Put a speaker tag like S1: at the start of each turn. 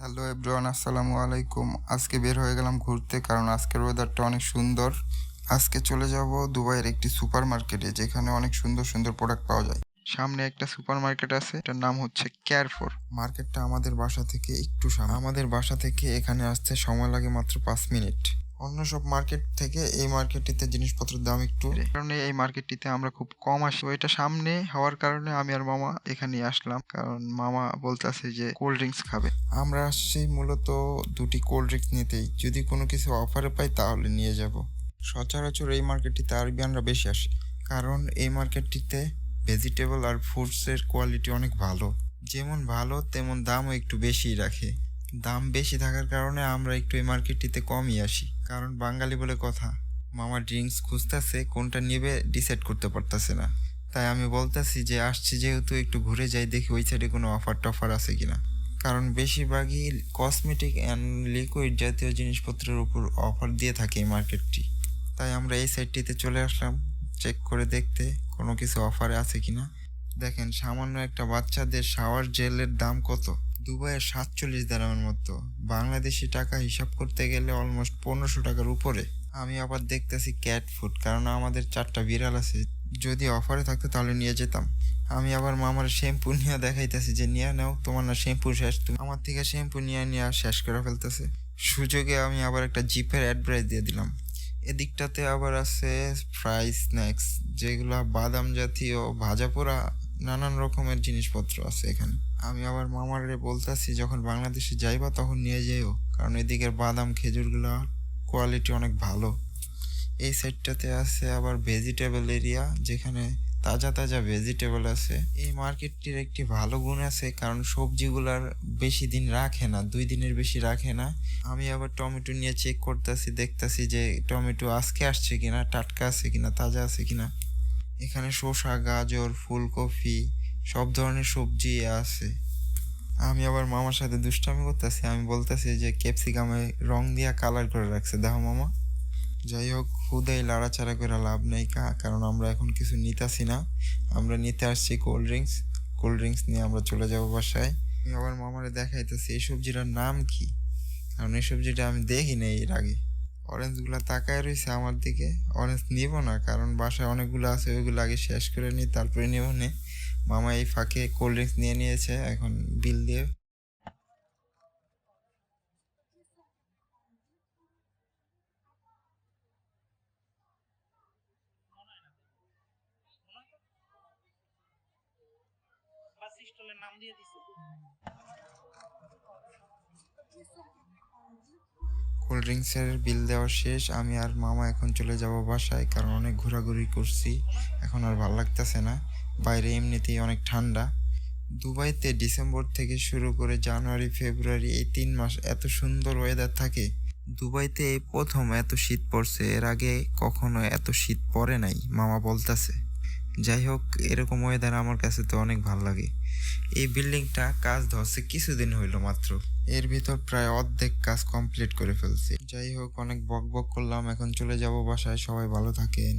S1: Hello everyone, আসসালামু আলাইকুম। আজকে বের হয়ে গেলাম ঘুরতে, কারণ আজকের ওয়েদারটা অনেক সুন্দর। আজকে চলে যাব দুবাইয়ের একটি সুপার মার্কেটে, যেখানে অনেক সুন্দর সুন্দর প্রোডাক্ট পাওয়া যায়। সামনে একটা সুপার মার্কেট আছে, এটার নাম হচ্ছে কেয়ারফোর। মার্কেটটা আমাদের বাসা থেকে একটু সামনে। আমাদের বাসা থেকে এখানে আসতে সময় লাগে মাত্র 5 মিনিট। অন্য সব মার্কেট থেকে এই মার্কেটটিতে জিনিসপত্রের দাম একটু কারণে এই মার্কেটটিতে আমরা খুব কম আসি। তো এটা সামনে হওয়ার কারণে আমি আর মামা এখানে আসলাম, কারণ মামা বলতেছে যে কোল্ড ড্রিঙ্কস খাবে। আমরা আসছি মূলত দুটি কোল্ড ড্রিঙ্কস নিতেই, যদি কোনো কিছু অফারে পাই তাহলে নিয়ে যাব। সচরাচর এই মার্কেটটিতে আরবিয়ানরা বেশি আসে, কারণ এই মার্কেটটিতে ভেজিটেবল আর ফ্রুটসের কোয়ালিটি অনেক ভালো। যেমন ভালো তেমন দামও একটু বেশিই রাখে। দাম বেশি থাকার কারণে আমরা একটু এই মার্কেটটিতে কমই আসি, কারণ বাঙালি বলে কথা, মামা ড্রিঙ্কস খুঁজতেছে, কোনটা নেবে ডিসাইড করতে পারতেছে না। তাই আমি বলতেছি যে আসছি যেহেতু একটু ঘুরে যাই, দেখি ওই সাইডে কোনো অফার টফার আছে কিনা। কারণ বেশিরভাগই কসমেটিক অ্যান্ড লিকুইড জাতীয় জিনিসপত্রের উপর অফার দিয়ে থাকে এই মার্কেটটি। তাই আমরা এই সাইডটিতে চলে আসলাম চেক করে দেখতে কোনো কিছু অফারে আছে কিনা। দেখেন, সামান্য একটা বাচ্চাদের শাওয়ার জেলের দাম কত, দুবাইয়ের 47 দিরহামের মতো। বাংলাদেশি টাকা হিসাব করতে গেলে অলমোস্ট 1500 টাকার উপরে। আমি আবার দেখতেছি ক্যাট ফুড, কারণ আমাদের 4টা বিড়াল আছে, যদি অফারে থাকতো তাহলে নিয়ে যেতাম। আমি আবার মামার শ্যাম্পু নিয়ে দেখাইতেছি যে নিয়ে নাও, তোমার না শ্যাম্পু শেষ, তুমি আমার থেকে শ্যাম্পু নিয়ে নিয়ে শেষ করে ফেলতেছে। সুযোগে আমি আবার একটা জিপের অ্যাডভাইস দিয়ে দিলাম। এদিকটাতে আবার আছে ফ্রাই স্ন্যাক্স, যেগুলা বাদাম জাতীয় ভাজা পোড়া নানান রকমের জিনিসপত্র আছে এখানে। আমি আবার মামারে বলতেছি যখন বাংলাদেশে যাইবা তখন নিয়ে যাইও, কারণ এদিকের বাদাম খেজুরগুলা কোয়ালিটি অনেক ভালো। এই সাইডটাতে আছে আবার ভেজিটেবল এরিয়া, যেখানে তাজা তাজা ভেজিটেবল আছে। এই মার্কেটটির একটি ভালো গুণ আছে, কারণ সবজিগুলার বেশি দিন রাখে না, 2 দিনের বেশি রাখে না। আমি আবার টমেটো নিয়ে চেক করতেছি, দেখতেছি যে টমেটো আজকে আসছে কিনা, টাটকা আছে কিনা, তাজা আছে কিনা। এখানে শসা, গাজর, ফুলকপি, সব ধরনের সবজি আছে। আমি আবার মামার সাথে দুষ্টামি করতেছি, আমি বলতেছি যে ক্যাপসিকামে রং দিয়া কালার করে রাখছে, দেখো মামা। যাই হোক, হুদাই লাড়াচাড়া করে লাভ নেই, কারণ আমরা এখন কিছু নিতেছি না, আমরা নিতে আসছি কোল্ড ড্রিঙ্কস। কোল্ড ড্রিঙ্কস নিয়ে আমরা চলে যাবো বাসায়। আমি আবার মামারে দেখাইতেছি এই সবজিটার নাম কি, কারণ এই সবজিটা আমি দেখি নাই এর আগে। অরেঞ্জগুলো তাকায় রয়েছে আমার দিকে, অরেঞ্জ নিব না, কারণ বাসায় অনেকগুলো আছে, ওইগুলো আগে শেষ করে নিই, তারপরে নিব নে। মামা এই ফাঁকে কোল্ড ড্রিঙ্কস নিয়ে নিয়েছে, এখন বিল দিয়ে। কোল্ড ড্রিঙ্কসের বিল দেওয়া শেষ, আমি আর মামা এখন চলে যাব বাসায়, কারণ অনেক ঘোরাঘুরি করছি, এখন আর ভাল লাগতেছে না। বাইরে এমনিতেই অনেক ঠান্ডা। দুবাইতে ডিসেম্বর থেকে শুরু করে জানুয়ারি ফেব্রুয়ারি এই 3 মাস এত সুন্দর ওয়েদার থাকে। দুবাইতে এই প্রথম এত শীত পড়ছে, এর আগে কখনো এত শীত পড়ে নাই মামা বলতেছে। যাই হোক, এরকম ওয়েদার আমার কাছে তো অনেক ভালো লাগে। এই বিল্ডিংটা কাজ ধরছে কিছুদিন হইল মাত্র, এর ভিতর প্রায় অর্ধেক কাজ কমপ্লিট করে ফেলছি। যাই হোক, অনেক বক বক করলাম, এখন চলে যাব বাসায়। সবাই ভালো থাকেন।